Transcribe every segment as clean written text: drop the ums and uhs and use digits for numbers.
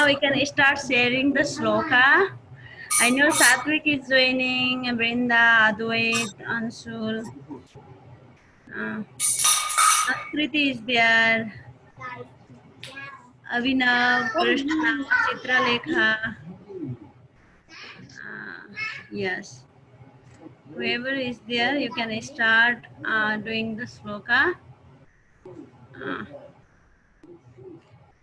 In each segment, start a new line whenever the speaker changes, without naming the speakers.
Now we can start sharing the shloka. I know Satvik is joining, Brinda, Advait, Anshul, Akriti is there, Avinav, Krishna, Chitralekha. Yes. Whoever is there, you can start doing the sloka.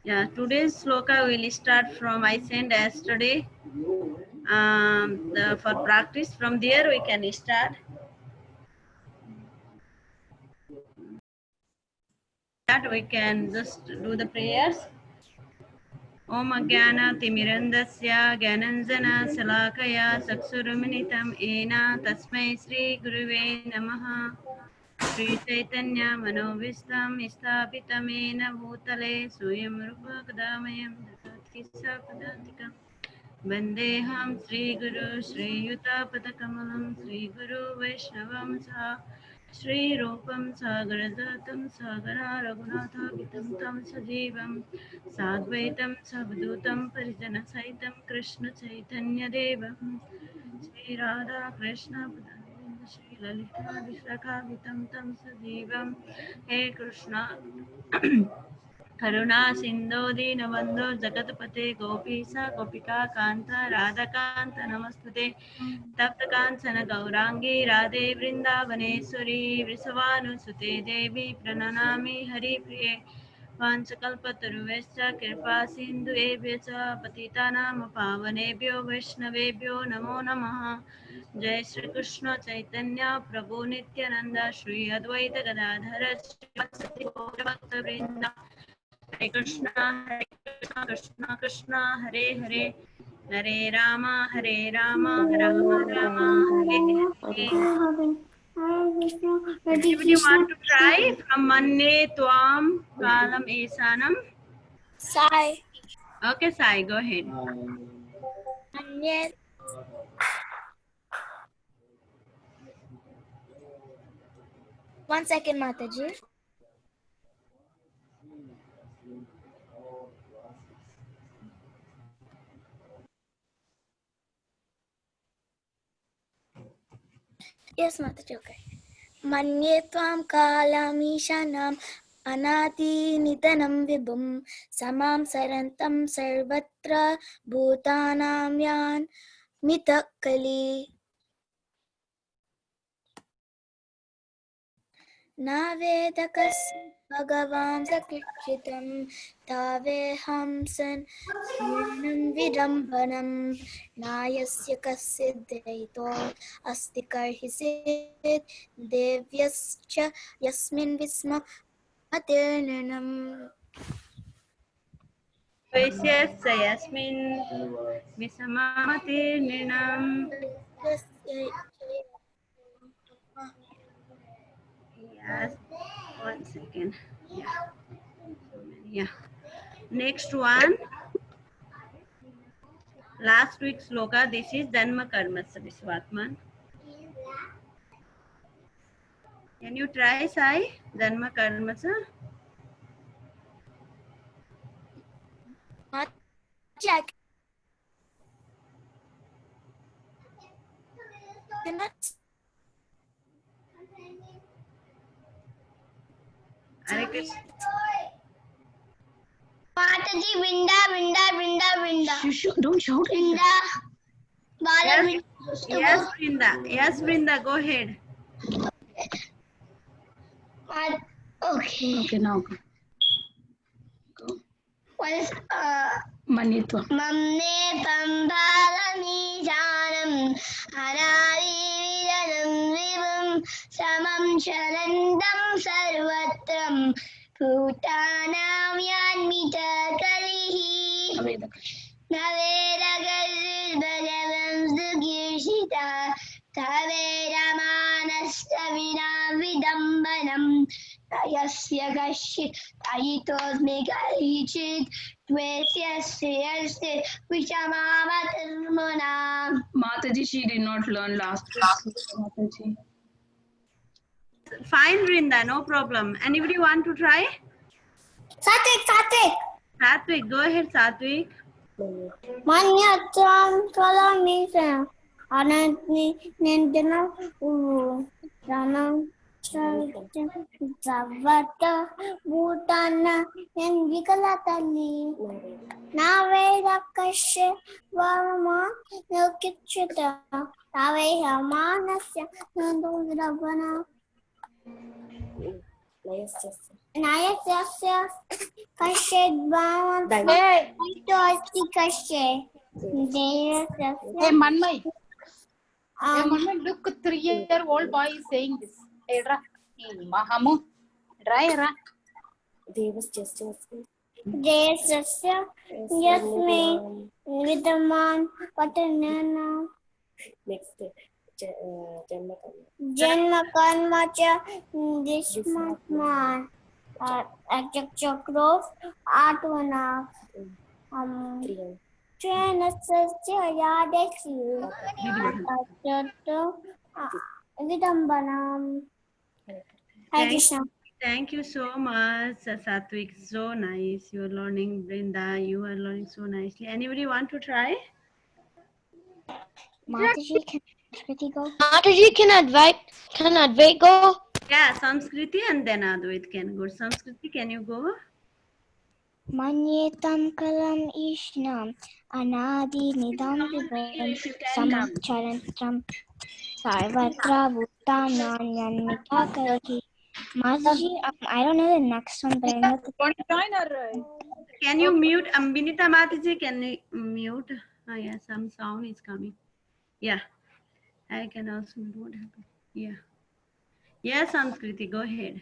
Yeah, today's sloka will start from I sent yesterday. For practice, from there we can start. That we can just do the prayers. Om Agyana Timirandasya Gyananjana Salakaya Saksuruminitam Ena Tasmai Sri Guruve Namaha. Sri Chaitanya Manovistam Istapitamena Bhutale Suyam Rupa Kadamayam Datatisa Padatikam Vandeham Sri Guru Sri Yuta Padakamalam Sri Guru Vaishnavam Sa Sri Rupam Sagarajatam Sagara Raghunatha Vitam Tam Sajivam Sadvaitam Savdutam Parijana Saitam Krishna Chaitanya Devam Sri Radha Krishna Padam Sri Lalita Vishakha Vitam Tam Sajivam He Krishna करुणा सिंधु दीनबंधु जगतपते गोपीसा गोपिका कांता राधाकांत नमस्तुते तप्त कांचन गौरांगी राधे वृंदावनेश्वरी वृषभानुसुते देवी प्रणनामि हरिप्रिये वाञ्छकल्पतरुभ्यश्च कृपा सिन्धुभ्यः च पतितानां पावनेभ्यो वैष्णवेभ्यो नमो नमः। जय श्री कृष्ण चैतन्य प्रभु नित्यानंद श्री अद्वैत गदाधर श्रीवासदि गौरभक्तवृंद। हरे Krishna Krishna Krishna Hare Hare Hare Ram Ram Ram Hare Hare. Anybody want to try from Manne Tvam Kalam Esanam?
Sai.
Okay, Sai, go ahead.
Yes. One second, Mataji. Yes, Mataji, okay. Manye tvam kalameshanam anatinitanam vibhum samam sarantam sarvatra bhutanam yan mitakali na vedakasya bhagavan sakritam tave hamsan surnam vidambanam nayasya kasya daito asti karhisit devyascha yasmin visma atirnanam.
Vaishyasya yasmin visamamati nirnam. Yes, 1 second. Yeah. Next one. Last week's sloka. This is Dhanma Karmasya Visvatman. Can you try, Sai? Dhanma Karmasya?
Jack.
Hare Krishna.
Mataji, Vrinda.
Don't shout.
Vrinda.
Yes, Brinda. Yes, Brinda. Go ahead.
Okay.
Okay, now go.
What is
Manitva.
Mamne Pambhalami Janam Anari Vidanam Vivam Samam Sharandam Sarvatram Bhutanam Yanmita Kalihi Naveda Gazil Bhagavam Sugirshita Taveda Manastavinam Vidambanam Yasya Gashit Aitos Megalichit Dvesyasya Vishamamatasmuna.
Mataji, she did not learn last week. Mataji.
Fine, Brinda. No problem. Anybody want to try?
Satvik.
Satvik. Go ahead, Satvik.
Manyatram kalamisa anantni nindana ranam zavata bhutana nindikalatani navedakasya varma yokichita taveha manasya nandurabana nayasya kashed bhavan ito asti kashe deyasya
Hey Manmai, look, 3-year-old boy is saying this. Hey, Ra, Mahamu, try Ra.
Desasya yasme vidaman patanana janma karma cha dishmatman ajakchakrov atvana trenasya yadeshi atato vidambanam. Hare Krishna.
Thank you so much, Satvik. So nice. You're learning, Brinda. You are learning so nicely. Anybody want to try?
Mataji, can Kriti go?
Mataji, can Advait go?
Yeah, Samskriti and then Advait can go. Samskriti, can you go?
Manyetam kalam ishnam anadi nidam vibham samam charantram sarvatra bhutananyamita karaki. Mataji, I don't know the next one, but I know the...
Can you mute Ambinita Mataji? Can you mute? Oh, yeah, some sound is coming. Yeah, I can also do what happened. Yeah. Yes, Samskriti, go ahead.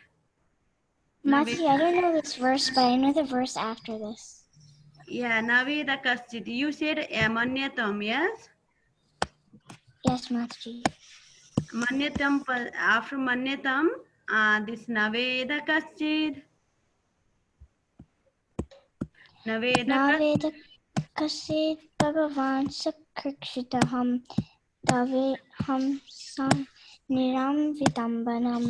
Mataji, I don't know this verse, but I know the verse after this.
Yeah, Naveda Kaschit. You said Manyatam, yes?
Yes, Mataji.
Manyatam, after Manyatam, this Naveda Kaschit.
Naveda kasid bhagavan sakrikshitaham tave ham sam niram vidambanam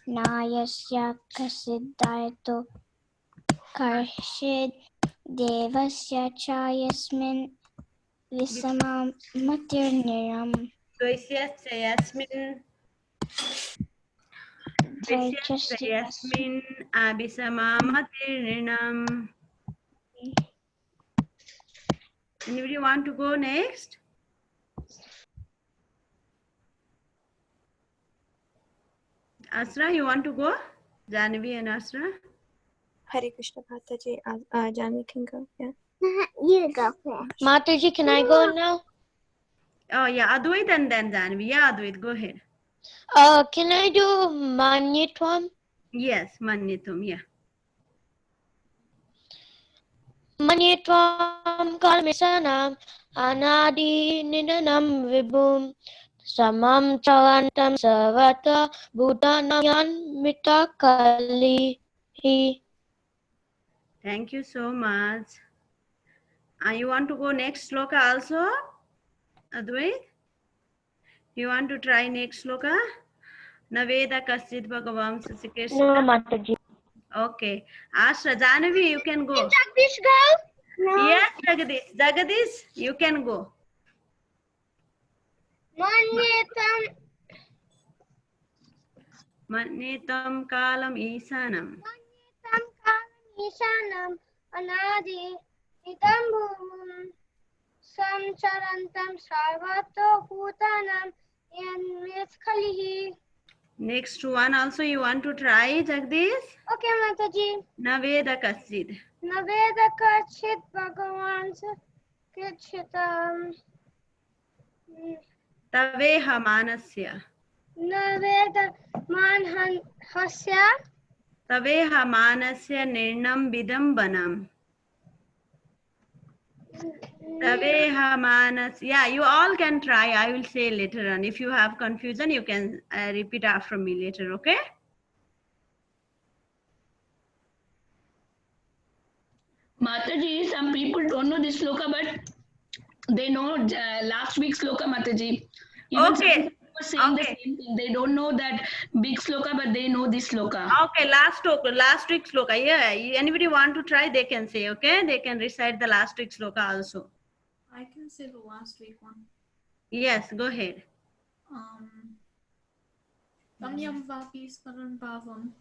nayasya kasiddaito karshid devasya cha yasmin visamam matirniram
Yasmin Abhisamamatirninam. Anybody want to go next? Asra, you want to go? Janvi and Asra?
Hare Krishna Mataji, Janvi can go, yeah.
You go first.
Mataji, can I go now?
Oh, yeah, Advait and then Janvi. Yeah, Advait, go ahead.
Can I do Manyatvam?
Yes, Manyatum, yeah.
Manyatvam kalamisanam anadi nidanam vibhum samam chalantam savata bhutanam mitakali.
Thank you so much. You want to go next sloka also, Advait? You want to try next sloka? Naveda Kaschit Bhagavam Sasikeshita.
No, Mataji.
Okay. Asra, Janavi, you can go.
Jagdish go?
No.
Yes, Jagadish. Jagadish, you can go. Manyetam kalam isanam.
Ishanam anadi idam bhumam samcharantam sarvato bhutanam yanmithkalihi.
Next one also you want to try, Jagdish?
Okay, Mataji.
Naveda Kaschit.
Naveda kachit bhagavan kichitam.
Taveha manasya.
Naveda manhasya.
Taveha manasya nirnam vidambanam. Taveha manas. Yeah, you all can try. I will say later on. If you have confusion, you can repeat after me later, okay?
Mataji, some people don't know this sloka, but they know last week's sloka, Mataji. Even
Okay.
were saying the
Okay.
same thing. They don't know that big sloka, but they know this sloka.
Okay, last week sloka. Yeah, anybody want to try? They can say. Okay, they can recite the last week sloka also.
I can say the last week one.
Yes, go ahead.
Tam yam vapi smaran bhavam.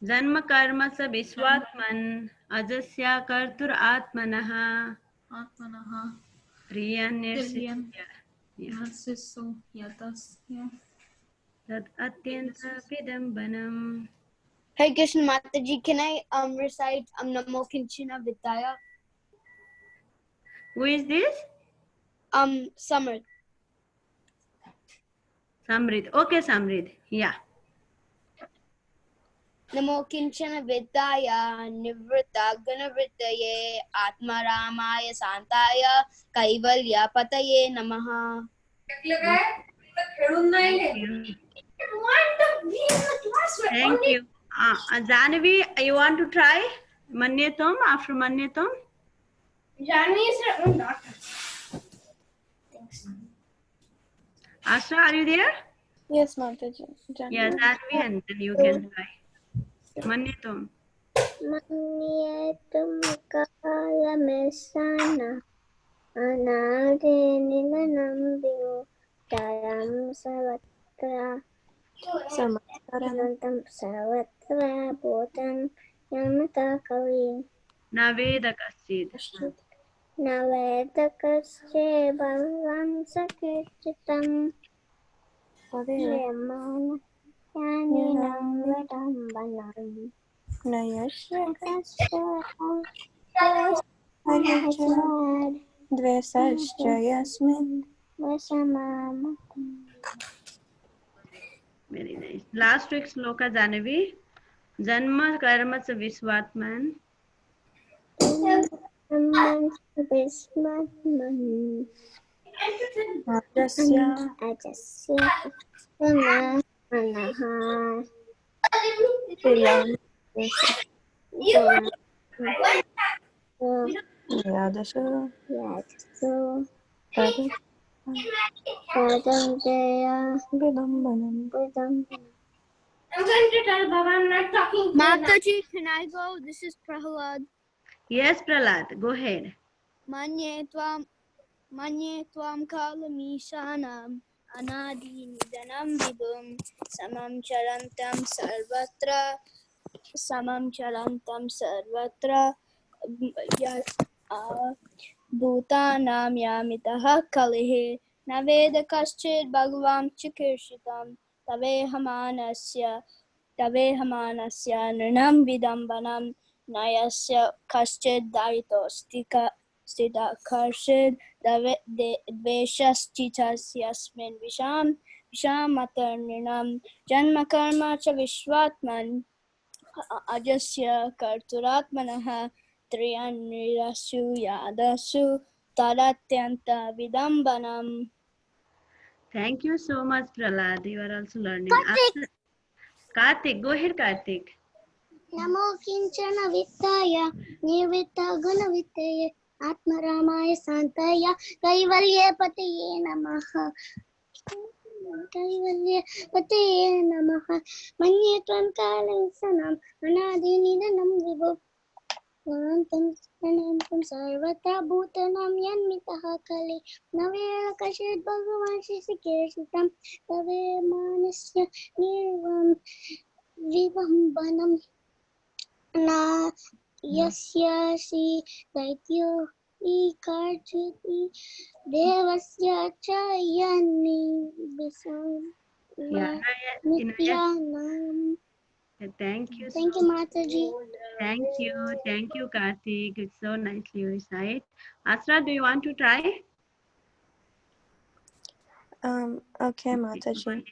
जन्म कर्म स विश्वात्मन् अजस्या कर्तुर आत्मनः
Atmanaha.
प्रियन्यस्य
Nasiso yatasya.
तत् अत्यंत विडम्बनम्.
Hare Krishna Mataji, can I recite Namo Kinchana Vidaya?
Who is this?
Samrit.
Samrit. Okay, Samrit. Yeah.
Namo Kinchana Vidaya Nivritta Gunavrittaye Atma Ramaya Santaya Kaivalya Pataye Namaha.
Thank you. Janavi, you want to try Manyatam after Manyatam?
Janvi is her own daughter.
Asha, are you there?
Yes, Mataji.
Yeah, Janavi, and then you can try. Manyatam.
Manyetum kalamesana anade nilanam vivo taram savatra samatrantam savatra bhutam yamata kavi
Naveda kasid.
navedakasche bhavam sakirchitam yamana yaninam vidambanam
Nayasya
Nayasya
Dvesascha Yasmin.
Very nice. Last week's sloka, Janavi. Janma karma sa viswatman.
Ajasya Priyam Yadashu Vidambanam.
I'm going to tell Baba I'm not talking to you now.
Mataji, can I go? This is Prahlad.
Yes, Prahlad, go ahead.
Manye tvam kalamishanam anadi nidanam vidum samam charantam sarvatra bhutanam yamitah kalihi naveda kaschid bhagavam chikirshitam tavehamanasya nrinam vidambanam nayasya kaschid daritostika Stita karshid dveshaschitas yasmin vishamatarninam janma karma cha vishwatman ajasya karturatmanaha triyanirasu yadasu tadatyanta vidambanam.
Thank you so much, Prahlad. You are also learning. Karthik, go ahead, Karthik.
Namo kinchana vittaya nirvitta gunavittaye Atma Ramaya Santaya Kaivalya Pataye Namaha Manye Tvam Kalansanam Anadi Nidanam Vivo Anantam Sarvata Bhutanam Yanmitaha Kali Navela Kashid Bhagavan Shisikirsitam Tave Manasya Nirvam Vivambanam Na Yasyasi Daityo Ikarchiti Devasya Chayani Bisam Nityanam.
Thank you.
Thank you, Mataji.
Thank you, Karthik. It's so nicely recite. Asra, do you want to try?
Okay, Mataji.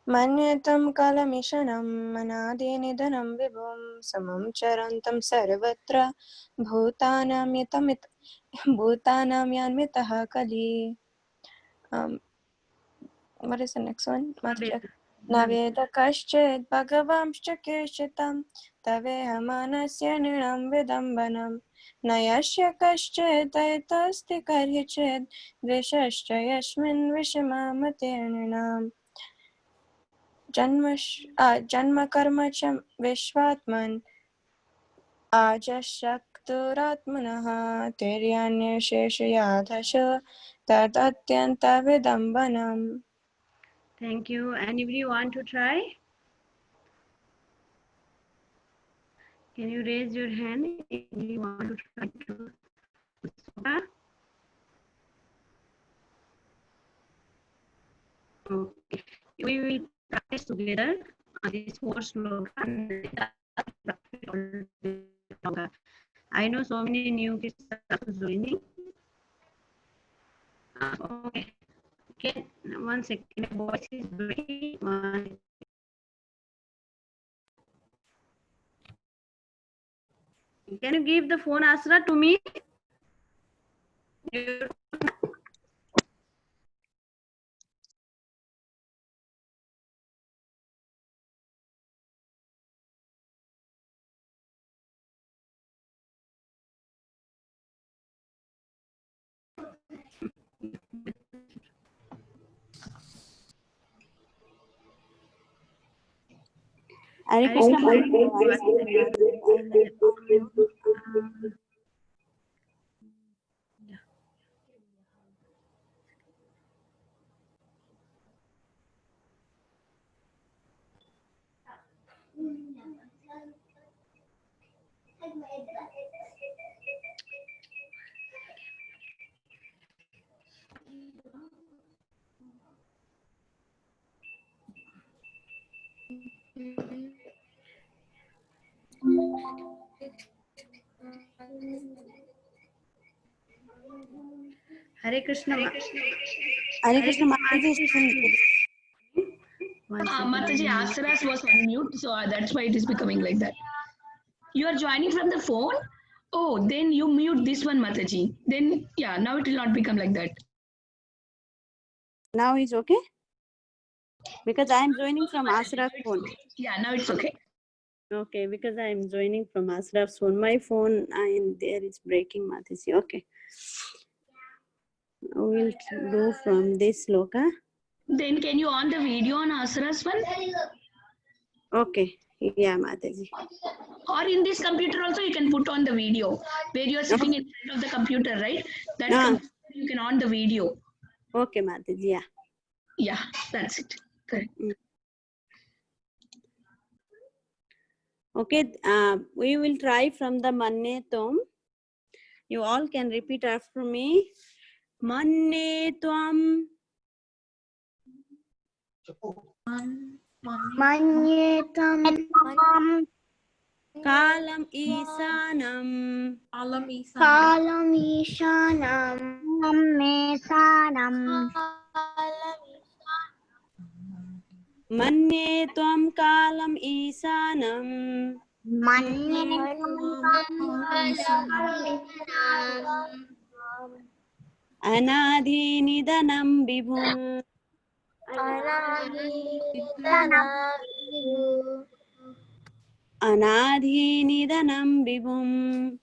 Manyatam kalamishanam manadi nidanam vibhum samam charantam sarvatra bhutanam yanmitaha kali. What is the next one, Mataji? न वेद कश्चित् भगवंश्च केशितं तवेहमानस्य नृणं विदम्बनं न यस्य कश्चित् तस्ति कर्हिचित् द्वेषश्च यस्मिन् विषमामते नृणाम् जन्म कर्म च विश्वात्मन् आजशक्तुरात्मनः तिर्यन्यशेषयाधश तदत्यन्तविदम्बनम्.
Thank you. Anybody want to try? Can you raise your hand if you want to try to? Okay. We will practice together on this 4 sloka. I know so many new kids are joining. Okay. Okay. 1 second. My voice is breaking. Can you give the phone, Asra, to me?
Hare Krishna.
Hare Krishna.
Hare Krishna Mataji.
Mataji, Asaras was on mute, so that's why it is becoming like that. You are joining from the phone? Oh, then you mute this one, Mataji. Then, yeah, now it will not become like that.
Now it's okay? Because I am joining from Asra's phone.
Yeah, now it's okay.
Okay, because I am joining from Asra's phone. My phone in there is breaking, Mataji. Okay. We will do from this sloka.
Then can you on the video on Asra's one?
Okay. Yeah, Mataji.
Or in this computer also you can put on the video where you are sitting in front of the computer, right? That computer you can on the video.
Okay, Mataji. Yeah.
Yeah, that's it. Correct.
Okay. We will try from the Manne Tom. You all can repeat after me. Manne Tvam.
Manyetam
Kalam Isanam.
Kalam Ishanam Mesanam
Manye Tvam Kalam Isanam. Anadhi Nidanam Vibhum. Anadhi Nidanam Vibhum.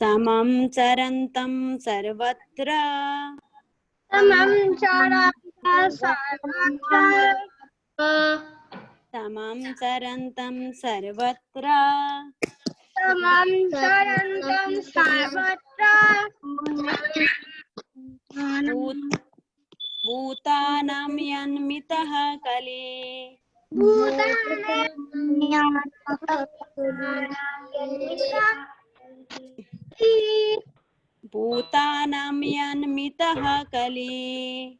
Samam Charantam Sarvatra.
Samam Charantam
Samam Charantam Sarvatra.
Samam Charantam Sarvatra
Bhutanam Yanmitaha Kali. Bhutanam Yanmitaha Kali.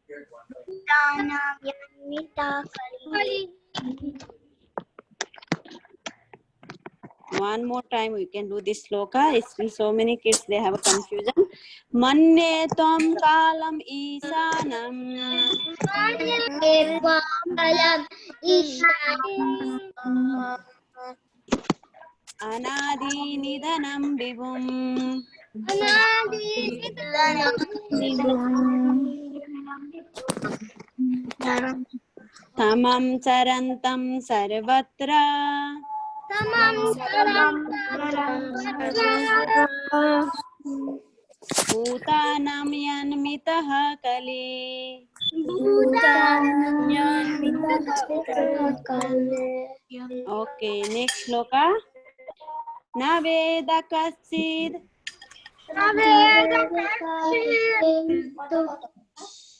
One more time we can do this sloka. It's so many kids, they have a confusion. Manne Tvam Kalam Isanam. Anadi Nidanam Vibhum. तमं चरन्तं सर्वत्र भूतानां यन्मितः कले। Okay, next shloka. न वेद कश्चिद्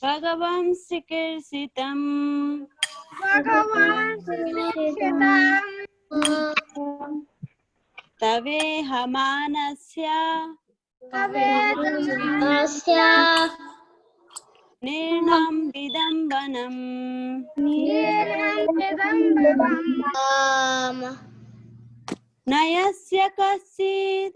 भगवं चिकीर्षितं तवेहमानस्य निर्णं विदम्बनम्। न यस्य कश्चिद्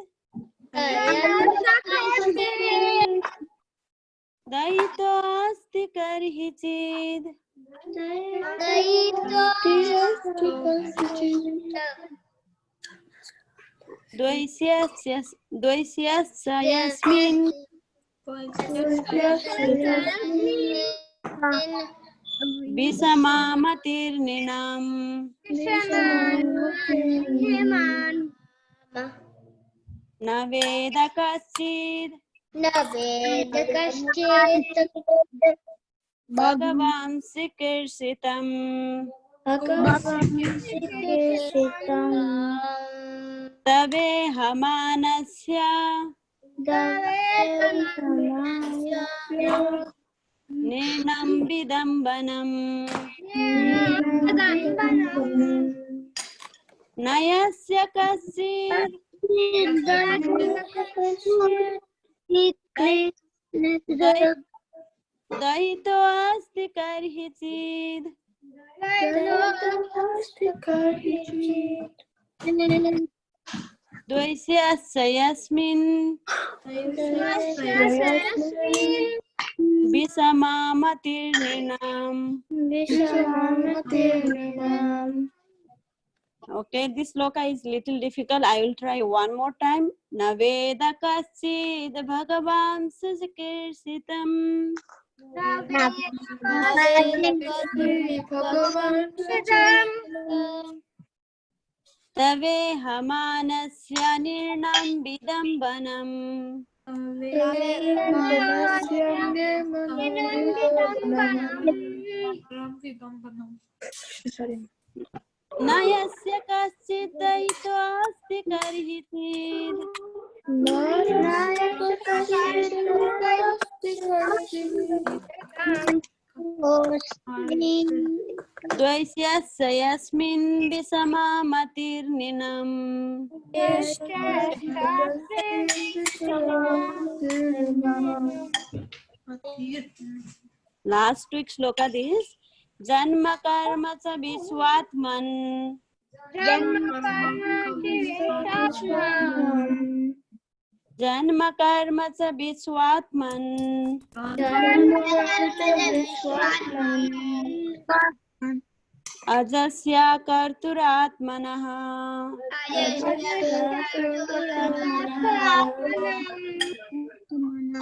दयितोऽस्ति कर्हिचिद् द्वैष्यस्य यस्मिन् विषमामतिर्निणाम्। न वेद कश्चिद् भगवान् चिकीर्षितम् तवेहमानस्य निर्णं विदम्बनम्। न यस्य कश्चिद् दयितोऽस्ति कर्हिचिद् द्वैष्यस्य यस्मिन् विषमामतिर्निणाम्। Okay, this sloka is little difficult. I will try one more time. Na veda kaschid bhagavan chiकीर्षितम् तवेहमानस्य निर्णं विदम्बनम्। न यस्य कश्चित् दयितोऽस्ति कर्हिचिद् द्वैष्यस्य यस्मिन् विषमामतिर्निणाम्। Last week shloka this. जन्म कर्म च विश्वात्मन् जन्म कर्म च विश्वात्मन् अजस्य कर्तुरात्मनः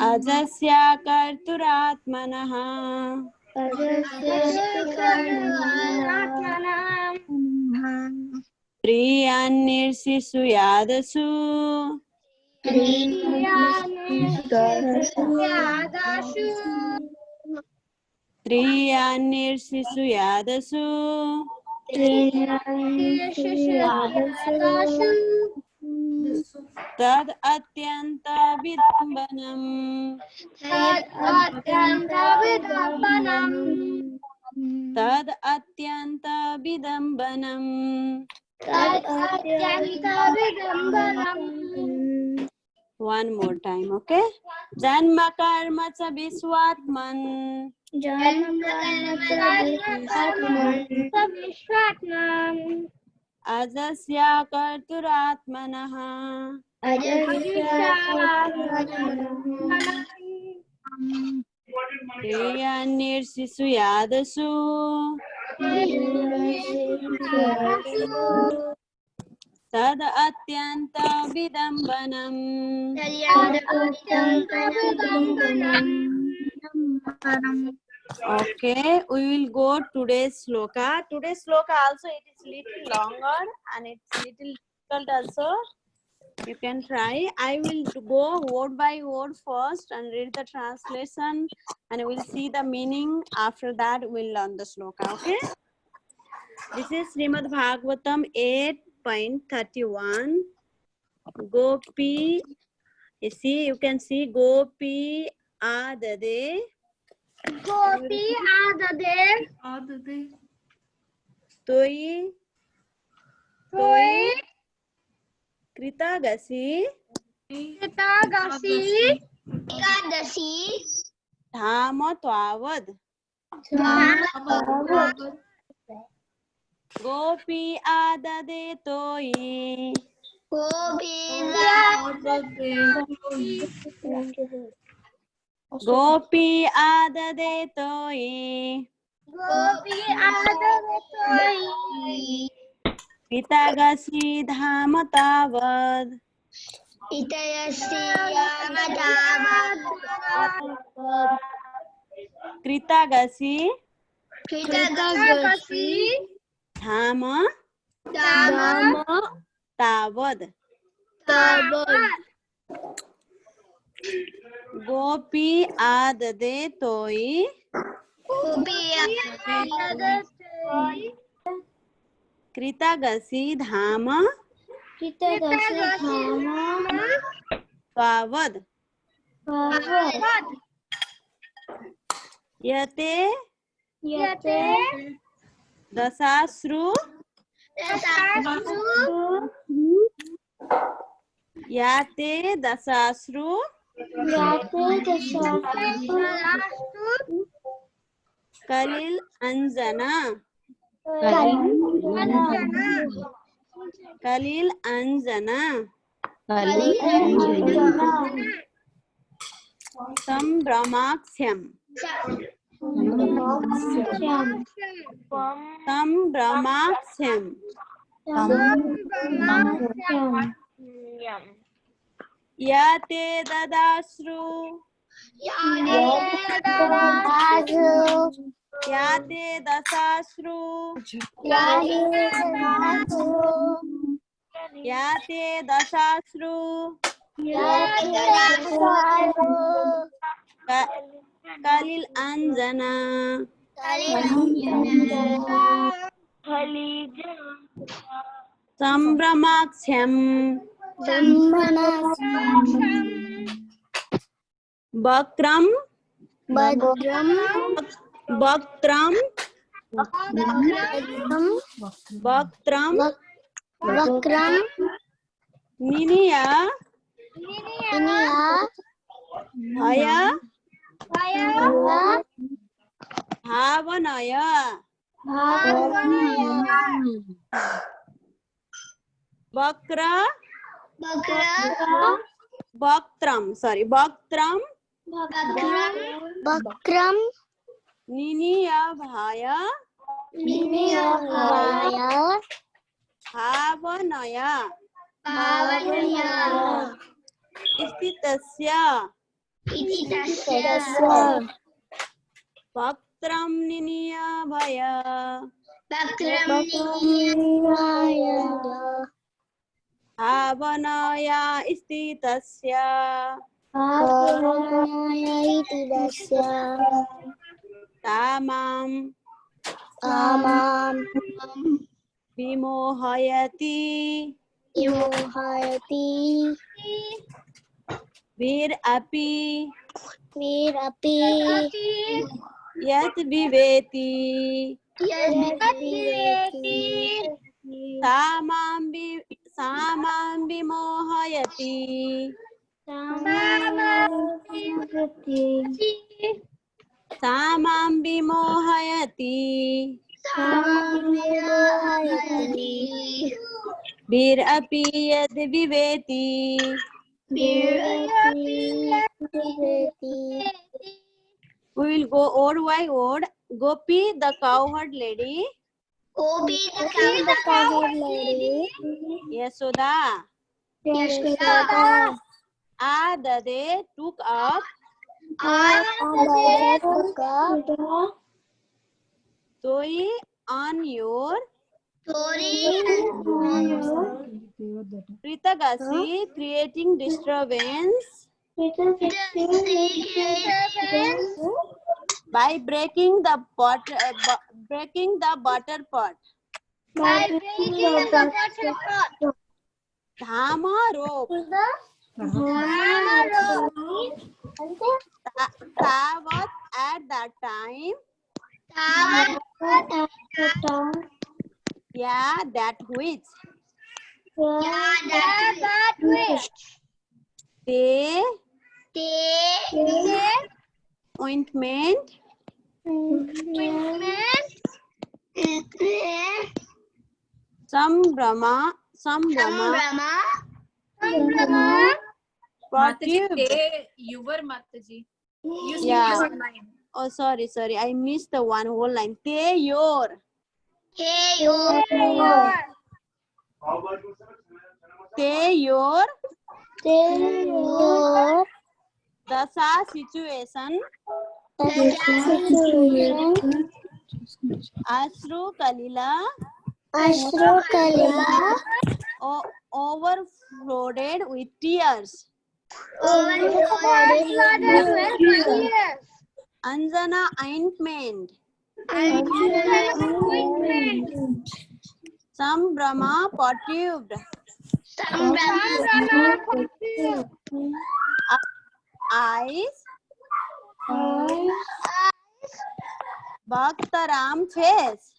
अजस्य कर्तुरात्मनः प्रियान्निर्षिषु यादसु प्रियान्निर्षिषु यादसु तद अत्यंत विदम्बनम् तद अत्यंत विदम्बनम्। One more time, okay? जन्म कर्म च विश्वात्मन् अजस्य कर्तुरात्मनः प्रियान्निर्षिषु यादसु तद अत्यंत विदम्बनम्। Okay, we will go today's sloka. Today's sloka also it is little longer and it's little difficult also. You can try. I will go word by word first and read the translation and we'll see the meaning. After that, we'll learn the sloka. Okay. This is Srimad Bhagavatam 8.31. Gopi. You see, you can see Gopi Adade.
Gopi Adade.
Adade.
Toi Kritagasi
Ekadasi
Dhama Twavad Gopi Adade Toi Gopi Adade Toi Kritagasi Dhama Tavad Kritagasi Dhama Tavad Gopi Adade Toi Kritagasi Dhama Tavad Yate Dasasru Yate Dasasru Kalil Anjana Kalil Anjana Sambrahmaksyam Sambrahmaksyam Yate Dadasru Yate Dasasru Yate Dasasru Kalil Anjana Sambrahmaksyam Bakram Baktram Niniya Haya Bhavanaya Bakra Baktram Niniya Bhaya Bhavanaya Istitasya Baktram Niniya Bhaya Bhavanaya Istitasya Tamam Vimohayati Vir api Yat viveti Samam vimohayati Samam vimohayati Bir api yad viveti We will go word by word. Gopi, the cowherd lady. Yasoda. Adade took up. Story on your Kritagasi, creating disturbance by breaking the butter pot. Dhama rope. Tawat at that time. Yeah, that which. They ointment. Some Brahma.
Mataji,
Perfume.
your Mataji. You see
Yeah.
your line.
Oh, sorry. I missed the one whole line. Te your. Te your. Dasa situation. Ashru Kalila. Overflowed with tears. Anjana ointment. Some Brahma perturbed. Eyes. Bhaktaram face.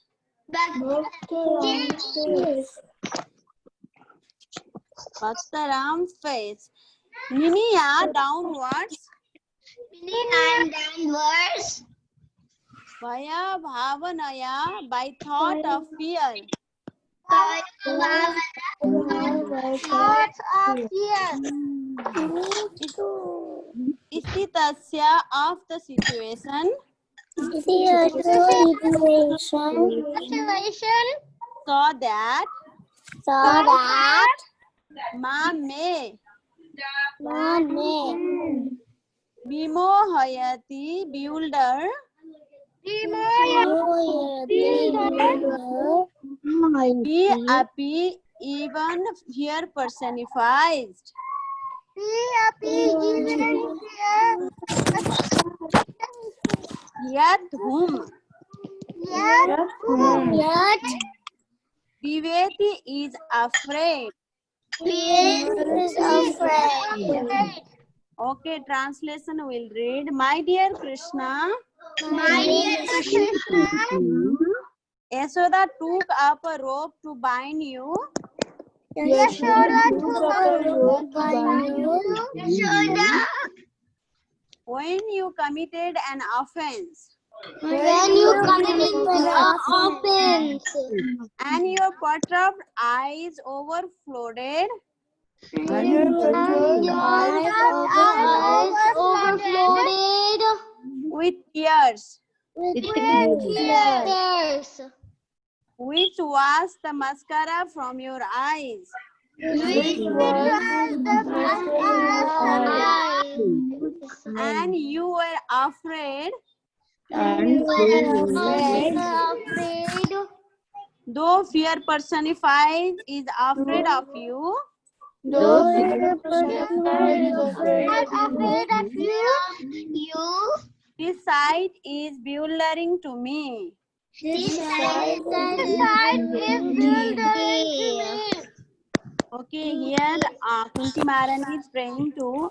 Bhaktaram face. Niniya downwards. Vaya bhavanaya by thought of fear. Istitasya of the situation. So that ma me Bimohayati builder. Be api even here personified. Yet whom? Viveti is afraid. Okay, translation will read. My dear Krishna. Yashoda took up a rope to bind you. When you committed an offense. And your perturbed eyes overflowed. With tears. Which was the mascara from your eyes? And you were afraid. Though fear personified is afraid of you. This sight is bewildering to me. Okay, here Kunti Maharani is praying to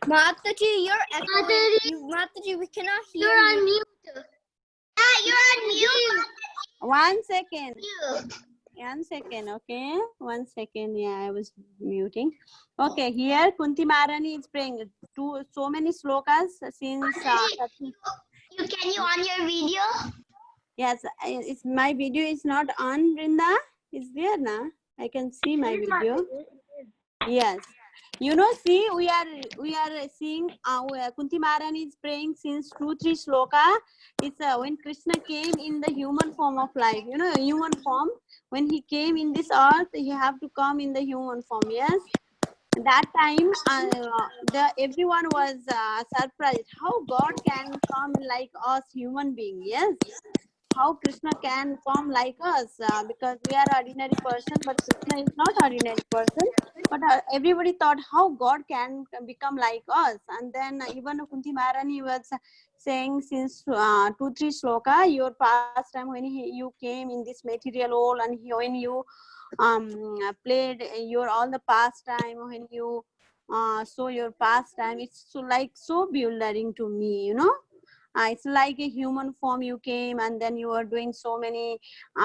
Mataji, you're echoing. Mataji, we cannot hear you. You're on mute. You're on mute.
1 second. 1 second, okay? 1 second, yeah, I was muting. Okay, here Kunti Maharani is praying to so many slokas since.
Can you on your video?
Yes, it's my video is not on, Brinda. It's there now. I can see my video. Yes. You know, see, we are seeing Kunti Maharani is praying since 2-3 sloka. It's when Krishna came in the human form of life. You know, human form. When he came in this earth, he have to come in the human form. Yes. That time, everyone was surprised how God can come like us human being. Yes, how Krishna can come like us because we are ordinary person, but Krishna is not ordinary person. But everybody thought how God can become like us. And then even Kunti Maharani was saying since 2-3 sloka, your past time when you came in this material world, and when you played your all the past time, when you saw your past time, it's so like so bewildering to me, you know. It's like a human form you came, and then you are doing so many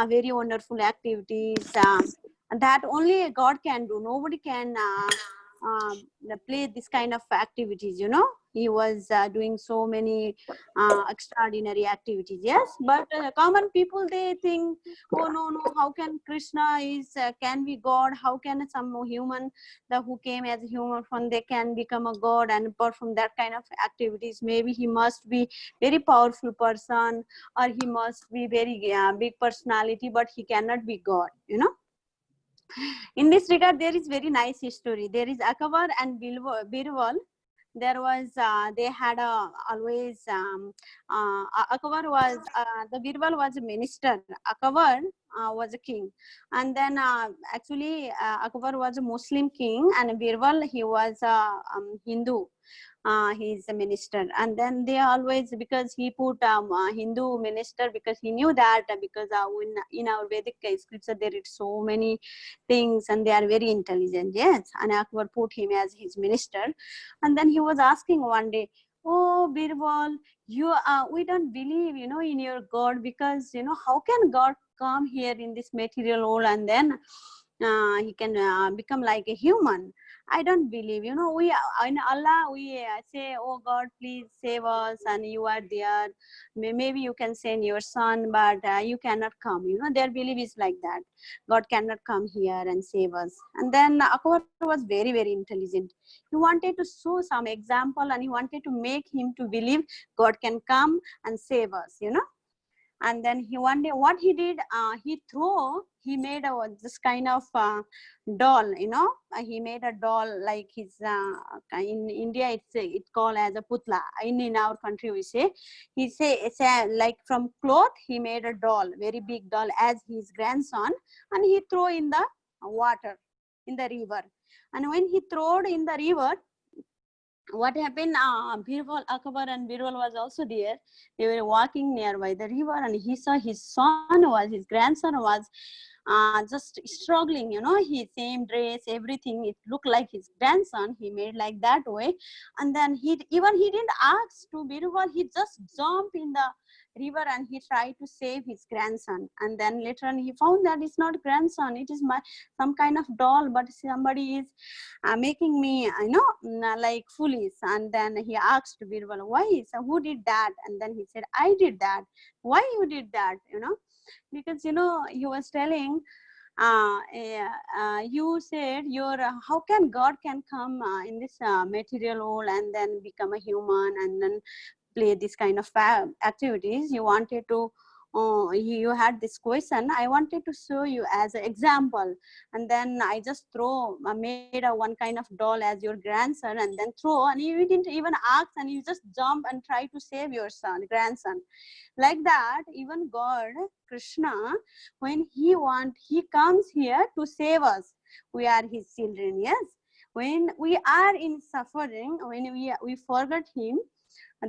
very wonderful activities that only God can do. Nobody can play this kind of activities, you know. He was doing so many extraordinary activities. Yes, but common people, they think, oh no, how can Krishna is can be God? How can some human who came as a human form, they can become a God and perform that kind of activities? Maybe he must be very powerful person, or he must be very big personality, but he cannot be God, you know. In this regard, there is very nice history. There is Akbar and Birbal. There was they had always Akbar was the Birbal was a minister. Akbar was a king, and then actually Akbar was a Muslim king, and Birbal, he was a Hindu. He's a minister, and then they always, because he put Hindu minister, because he knew that because in our Vedic scripture there is so many things and they are very intelligent. Yes, and Akbar put him as his minister. And then he was asking one day, oh Birbal, you we don't believe, you know, in your God, because you know, how can God come here in this material world and then he can become like a human? I don't believe, you know, we in Allah we say, oh God, please save us, and you are there. Maybe you can send your son, but you cannot come. You know, their belief is like that. God cannot come here and save us. And then Akbar was very, very intelligent. He wanted to show some example, and he wanted to make him to believe God can come and save us, you know. And then he one day, what he did, he made this kind of doll, you know. He made a doll like his in India it's called as a putla. In our country we say, it's like from cloth he made a doll, very big doll, as his grandson, and he threw in the water, in the river. And when he threw in the river, what happened, Birbal, Akbar and Birbal was also there. They were walking nearby the river, and he saw his grandson was just struggling, you know, his same dress, everything, it looked like his grandson. He made like that way. And then he didn't ask to Birbal, he just jumped in the river and he tried to save his grandson. And then later on he found that it's not grandson, it is some kind of doll, but somebody is making me, you know, like foolish. And then he asked Birbal, why? So who did that? And then he said, I did that. Why you did that? You know, because you know, he was telling, you said how can God can come in this material world and then become a human and then play this kind of activities. You wanted to you had this question, I wanted to show you as an example, and then I just made one kind of doll as your grandson, and then and you didn't even ask, and you just jump and try to save your grandson. Like that, even God, Krishna, when he comes here to save us. We are his children. Yes, when we are in suffering, when we forget him,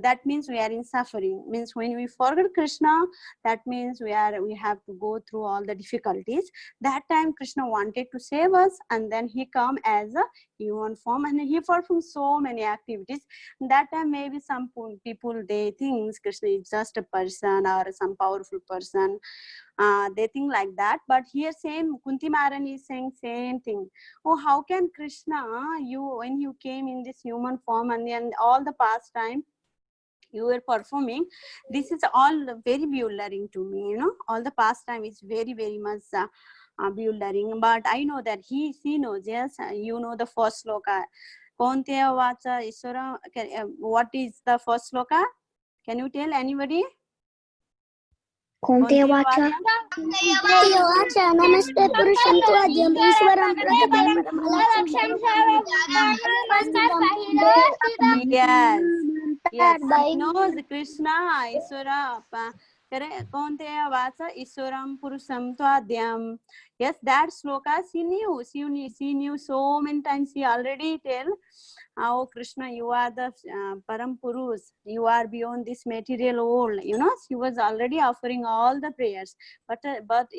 that means we are in suffering. Means when we forget Krishna, that means we have to go through all the difficulties. That time Krishna wanted to save us, and then he come as a human form, and he performed so many activities. That time maybe some people, they think Krishna is just a person or some powerful person. They think like that. But here same Kunti Maharani is saying same thing. Oh, how can Krishna, when you came in this human form, and then all the past time you were performing, this is all very bewildering to me, you know. All the past time is very, very much bewildering. But I know that she knows. Yes, you know the first sloka. Konteya vacha Iswara. What is the first sloka? Can you tell anybody?
Konteya vacha? Konteya vacha. Namaste purusham tvadyam Ishwaram
Yes. Yes. He knows Krishna, Iswara. Konteya vacha Iswaram purusham tvadyam. Yes, that sloka she knew. She knew so many times. She already tell, oh Krishna, you are the Param Purush. You are beyond this material world. You know, she was already offering all the prayers. But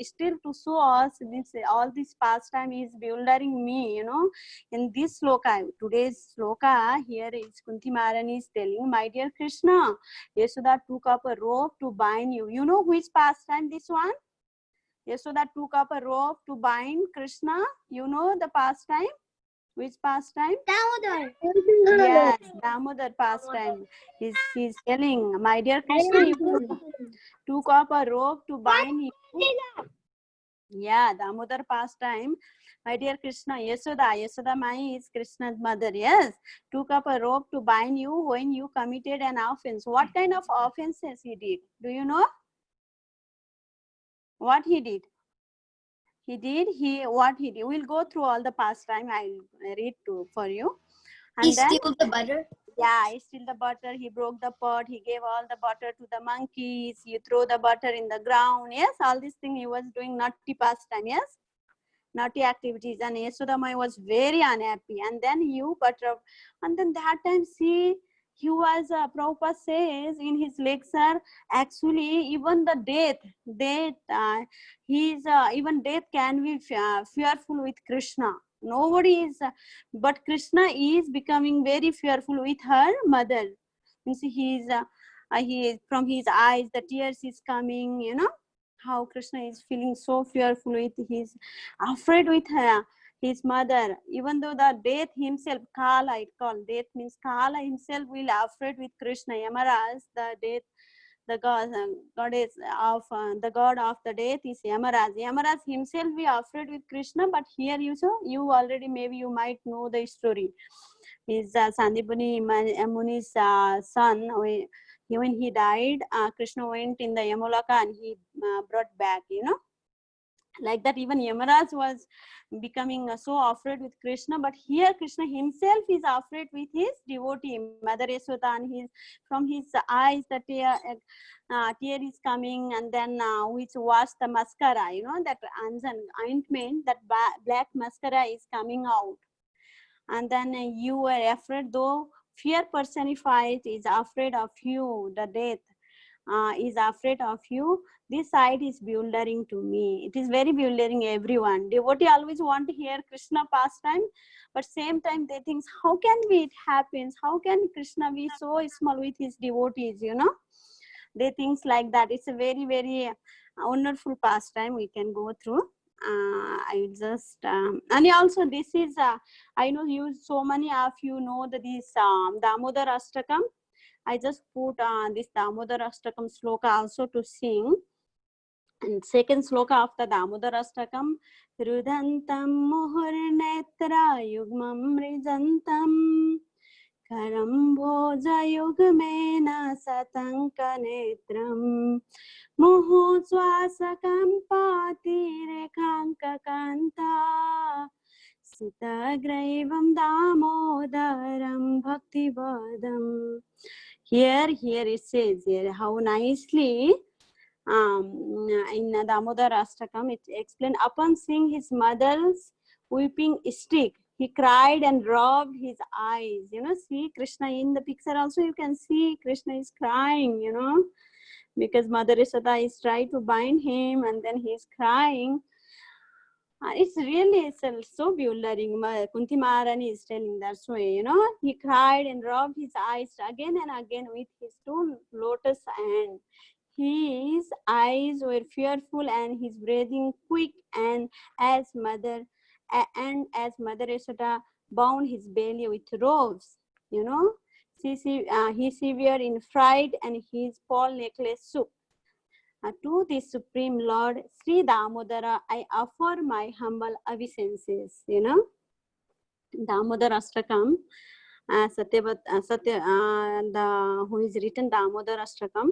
still to show us this, all this pastime is bewildering me. You know, in this sloka, today's sloka here is Kunti Maharani is telling, my dear Krishna, Yashoda took up a rope to bind you. You know which pastime this one? Yashoda took up a rope to bind Krishna. You know the pastime? Which pastime?
Damodar.
Yes, Damodar pastime. He's telling, my dear Krishna, you took up a rope to bind you. Yeah, Damodar pastime. My dear Krishna, Yashoda Mai is Krishna's mother. Yes, took up a rope to bind you when you committed an offense. What kind of offenses he did? Do you know? What he did? What he did. We'll go through all the pastime. I'll read for you. And
He
then,
steals the butter.
yeah, he stole the butter. He broke the pot. He gave all the butter to the monkeys. You throw the butter in the ground. Yes, all these things he was doing naughty pastime. Yes, naughty activities. And Yashodamai was very unhappy. And then and then that time he was, Prabhupada says in his lecture, actually even the death, even death can be fearful with Krishna. Nobody is, but Krishna is becoming very fearful with her mother. You see, he from his eyes the tears is coming. You know how Krishna is feeling so fearful with his, afraid with her, his mother. Even though the death himself, Kala, it called death means Kala himself will afraid with Krishna. Yamaraj, the death, the goddess of the god of the death is Yamaraj. Yamaraj himself be afraid with Krishna, but here you already maybe you might know the story. His Sandipani Muni's son, when he died, Krishna went in the Yamulaka and he brought back, you know. Like that, even Yamaraj was becoming so afraid with Krishna, but here Krishna himself is afraid with his devotee, Mother Yashoda, and from his eyes the tear is coming, and then which was the mascara, you know, that ointment, that black mascara is coming out. And then you were afraid, though fear personified is afraid of you, the death is afraid of you. This side is bewildering to me. It is very bewildering, everyone. Devotee always want to hear Krishna pastime, but same time they think, how can it happens? How can Krishna be so small with his devotees, you know? They think like that. It's a very, very wonderful pastime we can go through. I just and also this is I know you, so many of you know that this Damodar Ashtakam. I just put this Damodar Ashtakam sloka also to sing. And second sloka of the Damodar Ashtakam, Rudantam Muhurnetra Yugmam Rijantam Karamboja Yugmena Satanka Netram Muhuswasakam Pati Rekanka Kanta Sitagraivam Damodaram Bhaktivadam. Here it says here how nicely in Damodar Ashtakam it explained, upon seeing his mother's weeping stick, he cried and rubbed his eyes. You know, see Krishna in the picture also, you can see Krishna is crying, you know, because Mother Yashoda is trying to bind him and then he is crying. It's really so bewildering. Kunti Maharani is telling that way, you know. He cried and rubbed his eyes again and again with his two lotus hands. His eyes were fearful and his breathing quick, and as Mother Yashoda bound his belly with ropes, you know, he severe in fright and his pearl necklace shook. To the Supreme Lord Sri Damodara, I offer my humble obeisances. You know, Damodar Ashtakam, who is written Damodar Ashtakam.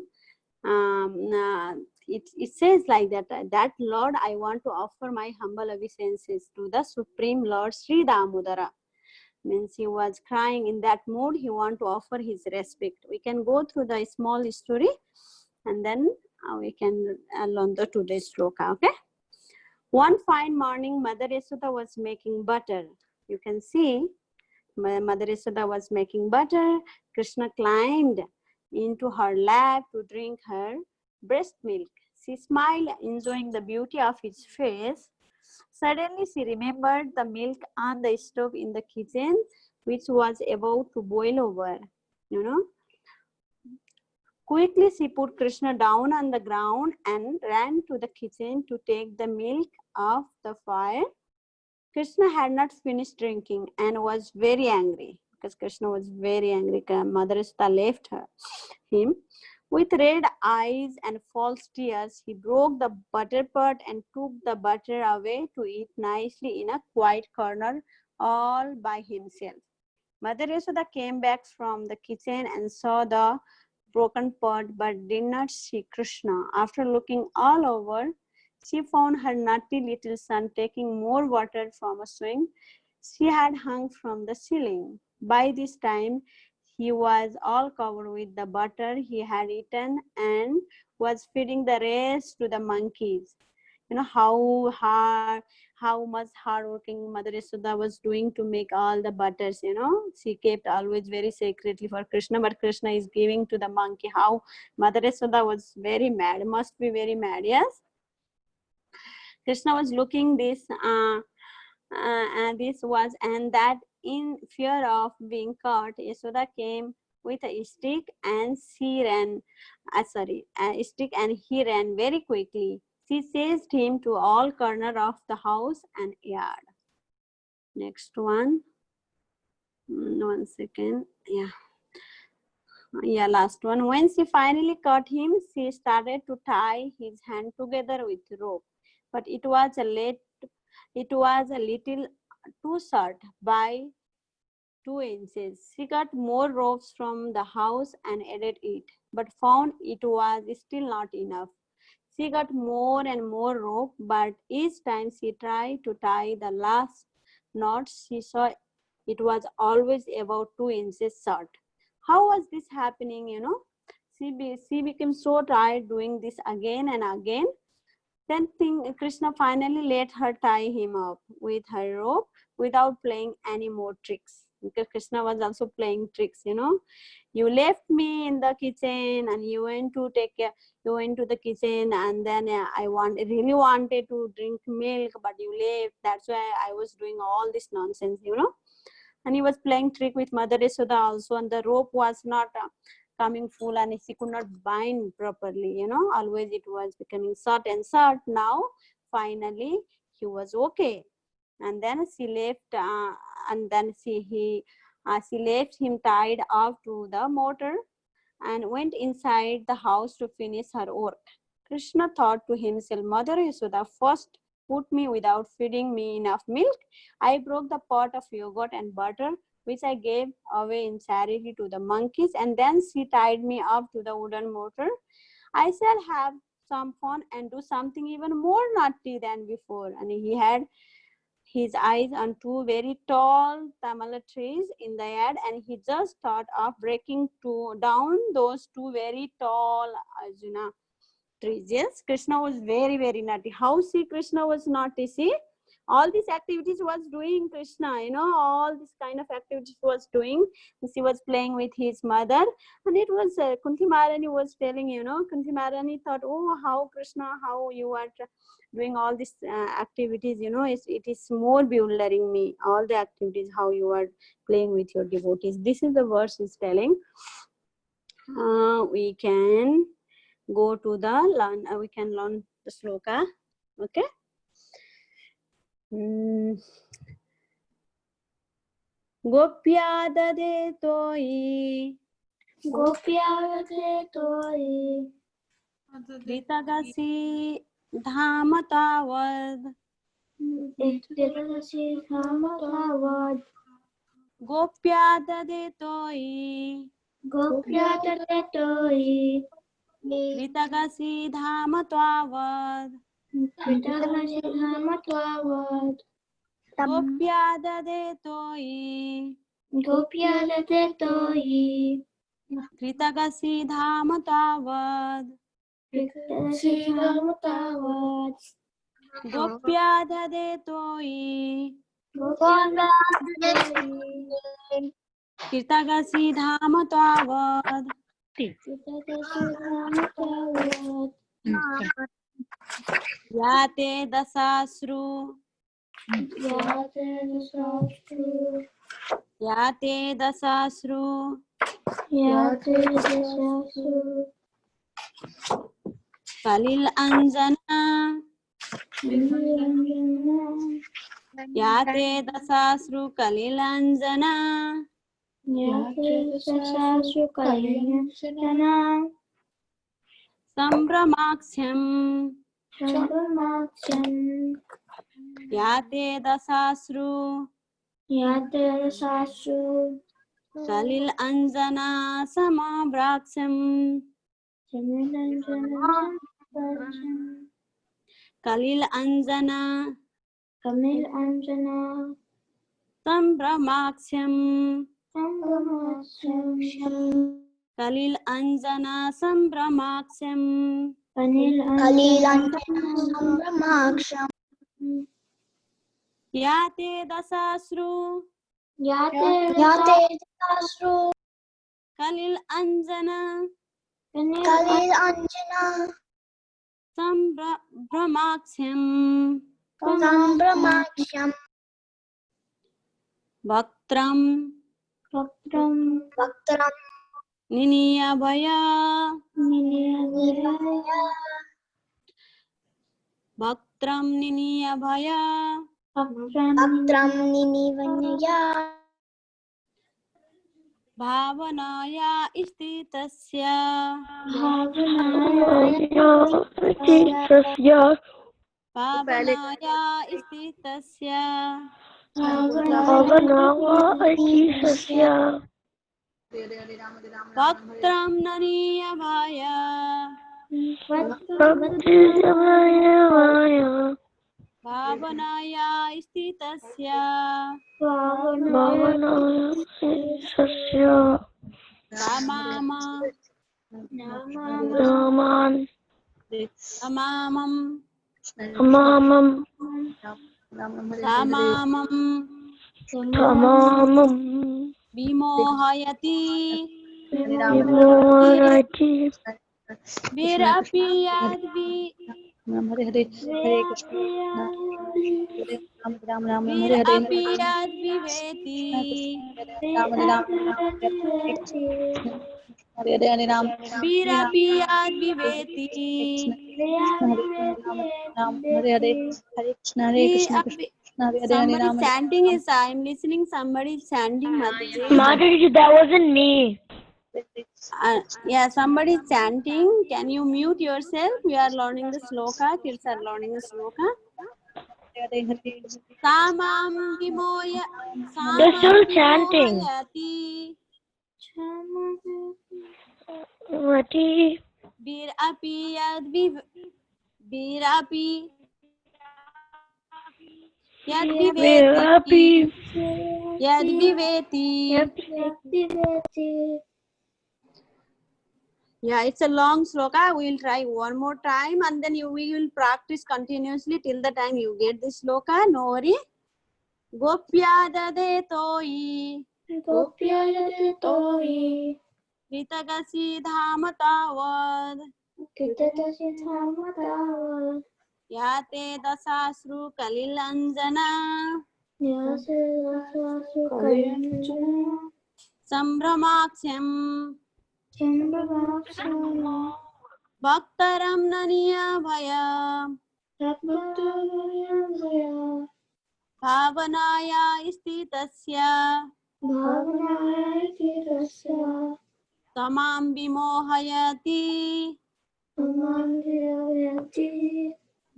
It says like that, that Lord, I want to offer my humble obeisances to the Supreme Lord Sri Damodara. Means he was crying in that mood, he want to offer his respect. We can go through the small story and then we can learn the today's sloka. Okay. One fine morning, Mother Yashoda was making butter. You can see Mother Yashoda was making butter. Krishna climbed into her lap to drink her breast milk. She smiled, enjoying the beauty of his face. Suddenly, she remembered the milk on the stove in the kitchen, which was about to boil over. You know. Quickly, she put Krishna down on the ground and ran to the kitchen to take the milk off the fire. Krishna had not finished drinking and was very angry, because Krishna was very angry. Mother Yashoda left him. With red eyes and false tears, he broke the butter pot and took the butter away to eat nicely in a quiet corner all by himself. Mother Yashoda came back from the kitchen and saw the broken pot but did not see Krishna. After looking all over, she found her naughty little son taking more water from a swing she had hung from the ceiling. By this time, he was all covered with the butter he had eaten and was feeding the rest to the monkeys. You know how much hardworking Mother Yashoda was doing to make all the butters. You know, she kept always very secretly for Krishna, but Krishna is giving to the monkey. How Mother Yashoda was very mad, must be very mad. Yes, Krishna was looking this. And that in fear of being caught, Yashoda came with a stick and she ran. A stick and he ran very quickly. She chased him to all corner of the house and yard. Next one. 1 second. Yeah, last one. When she finally caught him, she started to tie his hand together with rope, but it was a little too short by 2 inches. She got more ropes from the house and added it, but found it was still not enough. She got more and more rope, but each time she tried to tie the last knot, she saw it was always about 2 inches short. How was this happening, you know? She became so tired doing this again and again. Then Krishna finally let her tie him up with her rope without playing any more tricks. Because Krishna was also playing tricks, you know. You left me in the kitchen and you went to the kitchen, and then I really wanted to drink milk, but you left. That's why I was doing all this nonsense, you know. And he was playing trick with Mother Yashoda also, and the rope was not coming full and she could not bind properly, you know. Always it was becoming short and short. Now finally he was okay, and then she left she left him tied up to the motor and went inside the house to finish her work. Krishna thought to himself, Mother Yashoda first put me without feeding me enough milk. I broke the pot of yogurt and butter which I gave away in charity to the monkeys, and then she tied me up to the wooden motor. I shall have some fun and do something even more naughty than before. And he had his eyes on 2 very tall tamala trees in the yard, and he just thought of breaking down those 2 very tall Arjuna trees. Yes, Krishna was very, very naughty. How Krishna was naughty? See, all these activities was doing Krishna, you know, all this kind of activities was doing. She was playing with his mother, and it was Kunti Maharani was telling, you know, Kunti Maharani thought, oh, how Krishna, how you are doing all these activities, you know, it is more bewildering me, all the activities, how you are playing with your devotees. This is the verse is telling. We can go to the we can learn the sloka. Okay. Gopya dade toi कृतगसि धाम तावद् गोप्या ददेतोयि कृतगसि धाम तावद् गोप्या ददेतोयि कृतगसि धाम तावद् गोप्या ददेतोयि कृतगसि धाम तावद् याते दशाश्रु याते दशाश्रु कलिल अंजना याते दशाश्रु कलिल अंजना संभ्रमाक्ष्यम् याते दशाश्रु कलिल अंजना समभ्राक्ष्यम् कलिल अंजना संभ्रमाक्ष्यम् कलिल अंजना संभ्रमाक्ष्यम् याते दशाश्रु कलिल अंजना संभ्रमाक्ष्यम् वक्त्रम् निनीयभय वक्त्रं निनीयभय भावनाया स्थितस्य भावनाया स्थितस्य वक्त्रं निनीयभय भावनाया स्थितस्य तमामं विमोहयति वीरपि यद्वि वीरपि यद्विवेति वीरपि यद्विवेति somebody chanting is I'm listening somebody chanting Mataji.
That wasn't me.
Yeah, somebody is chanting. Can you mute yourself? We are learning the sloka. Kids are learning the sloka. Samam vimoya.
They're still chanting.
Bir api yadvi. Bir api. Yadviveti. Yeah, it's a long sloka. We will try one more time and then we will practice continuously till the time you get this sloka. No worry. Gopya dade toi. Kritagasi dham tavad. Yate dasasru kalilanjana. Sambhramaksyam. Bhaktaram naniya bhaya. Bhavanaya istitasya. Tamam vimohayati.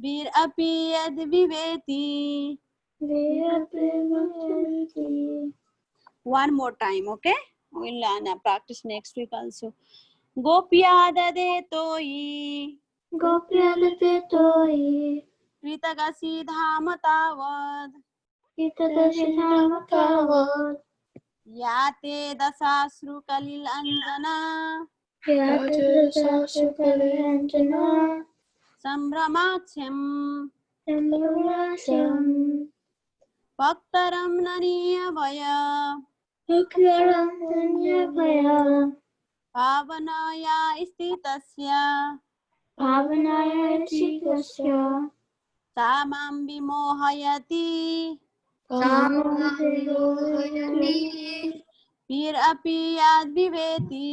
वीर अपि यद् विवेति. One more time, okay? We'll learn practice next week also. Gopya dade toi. Kritagasi dham tavad. Yate dasasru kalil anjana. Sambhramaksham. Bhaktaram naniya vaya. Pavanaya istitasya. Samam vimohayati. Vir api yad viveti.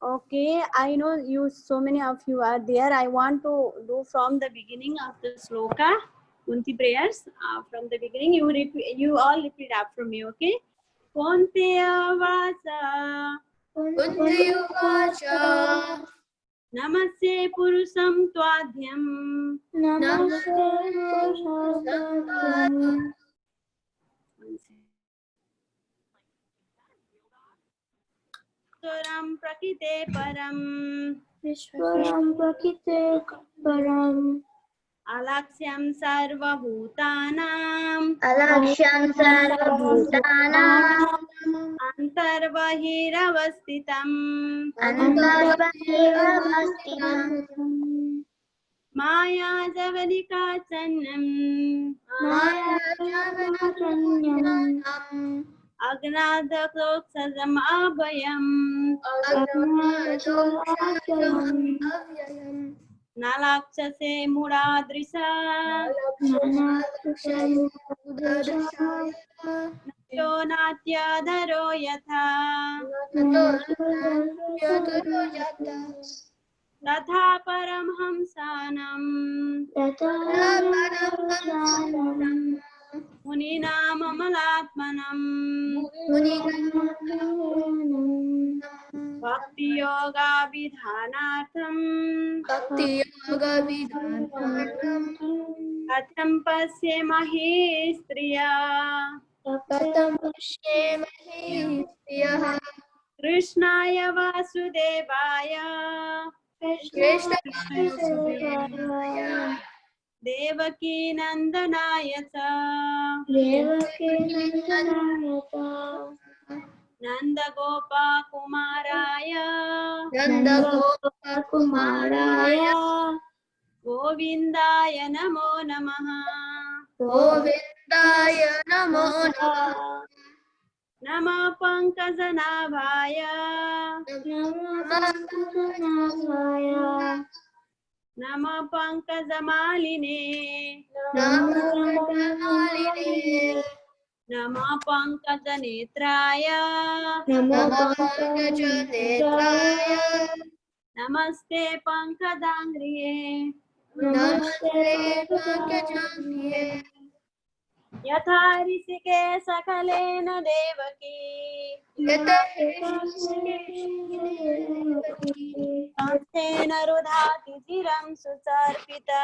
Okay, I know you, so many of you are there. I want to do from the beginning of the sloka, Kunti prayers. From the beginning, you all repeat after me, okay? Kunteya vasa. Namaste purusam twadhyam. Vishwaram prakite param. Alaksyam sarvabhutanam. Antarbahiravastitam. Maya javanikachannam. Agnadakloksajam abhayam. Nalakshase muradrisa. Nacho natyadharo yatha. Tatha paramhamsanam. Muninam amalatmanam. Bhakti yoga vidhanatham. Katham pasyemahi striya. Krishnaya vasudevaya. Devaki nandanaya cha. Nanda Gopa Kumaraya. Govindaya namo namaha. Nama Pankajanaಭaya. Nama Pankajamaline. Nama Pankajanetraya. Namaste Pankajangriye. Yatha Rishikesh कलेन Devaki. कंसेन रुधाति चिरं सुचर्पिता.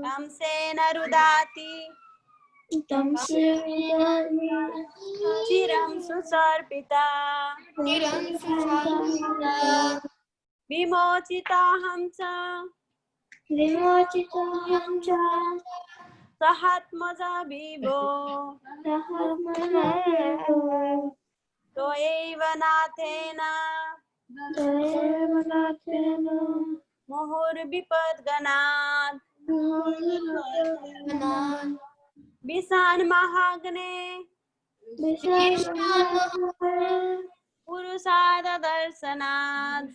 कंसेन रुधाति चिरं सुचर्पिता. विमोचिताहं च सहात्मजा विभो. त्वयैव नाथेन मुहुर्विपद्गणात्. विशान महाग्ने पुरुषाद दर्शनात्.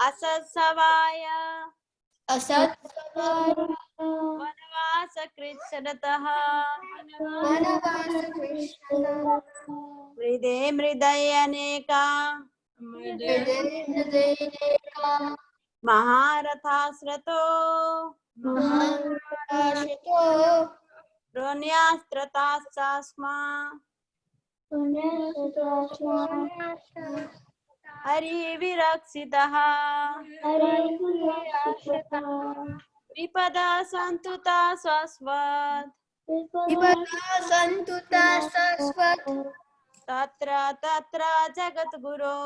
असत्सवाय वनवास कृच्छ्रतः. मृदे मृदयनेका महारथाश्रतो
महाप्रकाशितो
रोण्यास्त्रतास्मा हरिविरक्षितः विपदा सन्तुता स्वस्वत्
सन्तुता सस्वत्
तत्र तत्र जगद्गुरो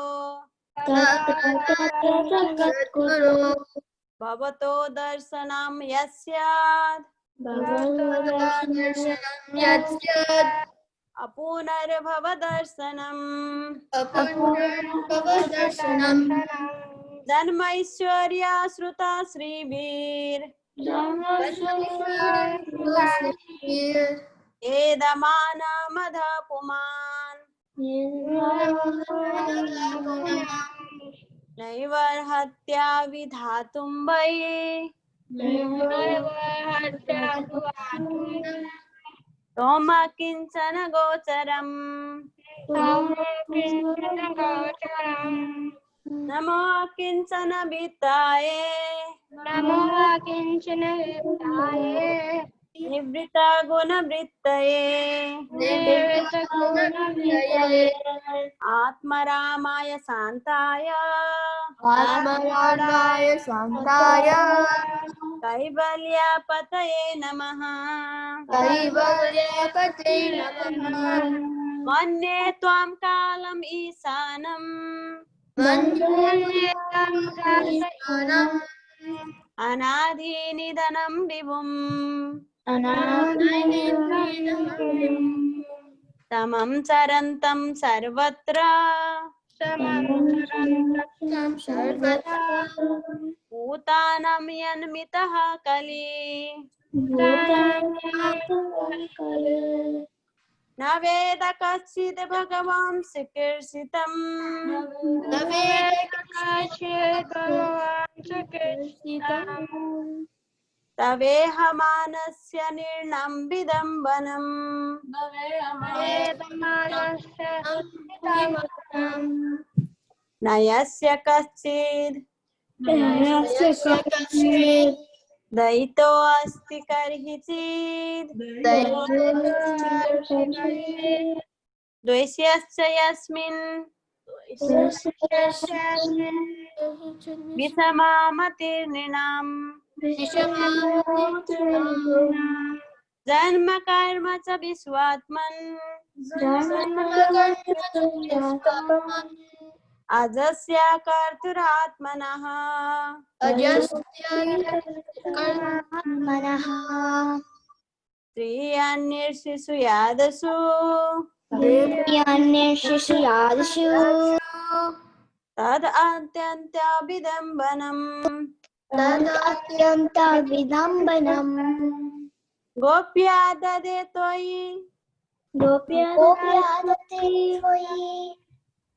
जगद्गुरो
भवतो दर्शनं यस्यात्
दर्शनं यत्
अपुनर्भव दर्शनम्
अपपुनर्भवदर्शनं
जन्मैश्वर्या श्रुता श्रीभिर् एदमानमध पुमान् नैवर्हत्या विधातुं वै तोम किञ्चन गोचरम् नमो किञ्चन वित्ताये निवृत्ता गुणवृत्तये आत्मरामाय शान्ताय
आत्मरामाय शान्ताय
कैवल्यपतये नमः
कैवल्यपते नमः
मन्ये त्वां कालम् ईशानम् अनादिनिधनं विभुम् तमं चरन्तं सर्वत्र भूतानां यन्मितः कलि न वेद कश्चित् भगवान् चिकीर्षितम् तवेह मानस्य निर्णं विदम्बनम् न यस्य कश्चित् दयितो अस्ति कर्हिचित् द्वेष्यश्च यस्मिन् विषमामतिर्नृणाम् जन्म कर्म च विश्वात्मन् अजस्य कर्तुरात्मनः स्त्रियन्निर्षिषु यादसु तद् अत्यन्ताभिदम्बनम् गोप्या ददे त्वयि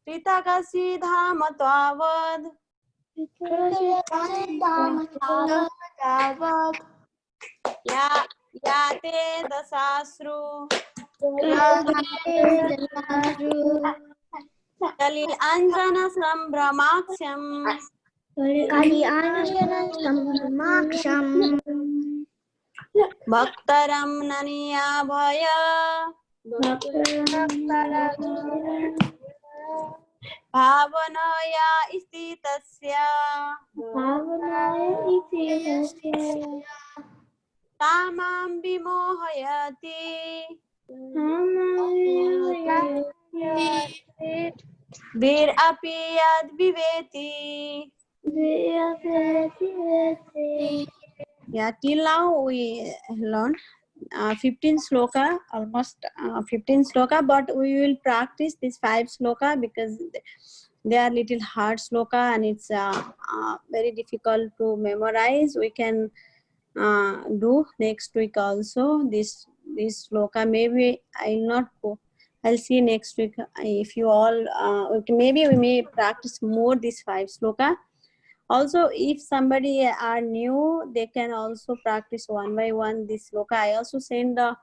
पृथगसि धाम त्वावद् या ते दशाश्रु कलिल अंजन संभ्रमाक्षम् भक्तरं ननिया भय भावनया स्थितस्य कामां विमोहयति वीरपि यद्विवेति. Yeah, till now we learned 15 sloka, almost 15 sloka, but we will practice these 5 sloka because they are little hard sloka and it's very difficult to memorize. We can do next week also this sloka. Maybe I'll not go. I'll see next week if you all maybe we may practice more these 5 sloka. Also, if somebody are new, they can also practice one by one this sloka. I also send the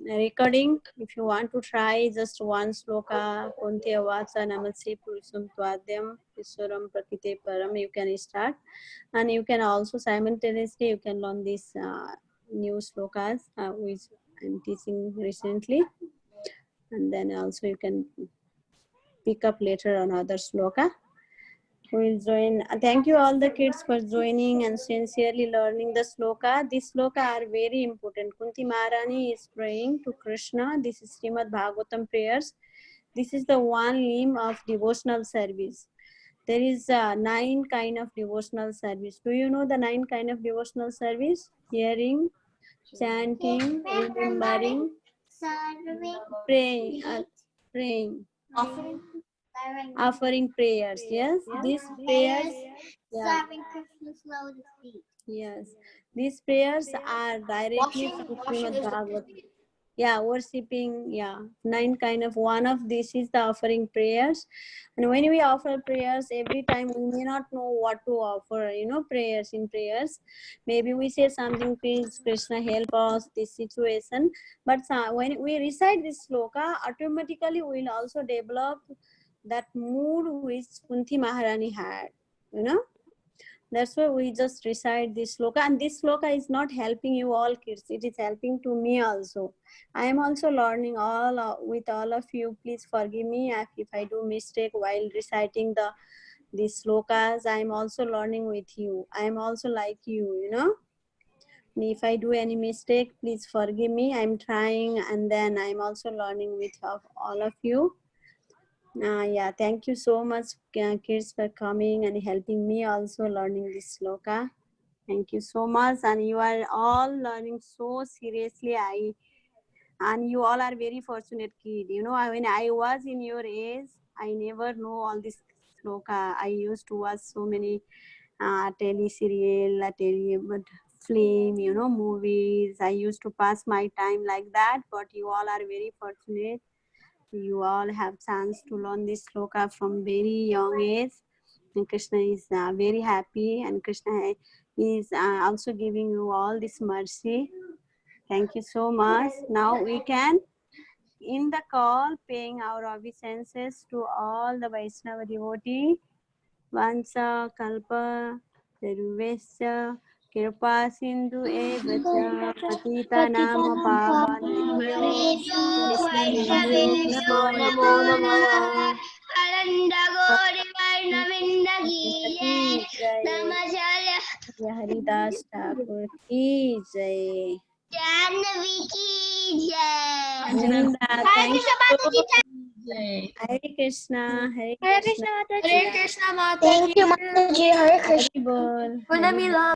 recording. If you want to try just one sloka, Kunti Avatsa Namasi Purusam Tvadyam Isuram Prakite Param, you can start. And you can also simultaneously, you can learn these new slokas which I'm teaching recently. And then also you can pick up later on other sloka. We'll join. Thank you all the kids for joining and sincerely learning the sloka. These sloka are very important. Kunti Maharani is praying to Krishna. This is Srimad Bhagavatam prayers. This is the one limb of devotional service. There is 9 kind of devotional service. Do you know the 9 kind of devotional service? Hearing, chanting, remembering, praying, offering prayers. Yes, these prayers. Yeah. Yes, these prayers are directly from Srimad Bhagavatam. Yeah, worshipping. Yeah, 9 kind of. One of this is the offering prayers, and when we offer prayers, every time we may not know what to offer. You know, prayers in prayers. Maybe we say something, please Krishna help us this situation. But when we recite this sloka, automatically we will also develop that mood which Kunti Maharani had. You know. That's why we just recite this sloka, and this sloka is not helping you all kids. It is helping to me also. I am also learning with all of you. Please forgive me if I do mistake while reciting these slokas. I am also learning with you. I am also like you, you know. If I do any mistake, please forgive me. I am trying, and then I am also learning with all of you. Yeah, thank you so much, kids, for coming and helping me also learning this sloka. Thank you so much, and you are all learning so seriously. And you all are very fortunate kid. You know, when I was in your age, I never know all this sloka. I used to watch so many tele-serial, film, you know, movies. I used to pass my time like that, but you all are very fortunate. You all have chance to learn this sloka from very young age. And Krishna is very happy, and Krishna is also giving you all this mercy. Thank you so much. Now we can, in the call, paying our obeisances to all the Vaishnava devotee. Vansa Kalpa Teruvesya Kripa Sindhu Evacha Patita Nama Pavanebhyo Namo Namo Haridas Thakur ki jai. Thank you. Hare Krishna, Hare Krishna,
Hare Krishna, Mataji.
Thank you, Mataji. Hare Krishna.
Hari Bol.
Punamila.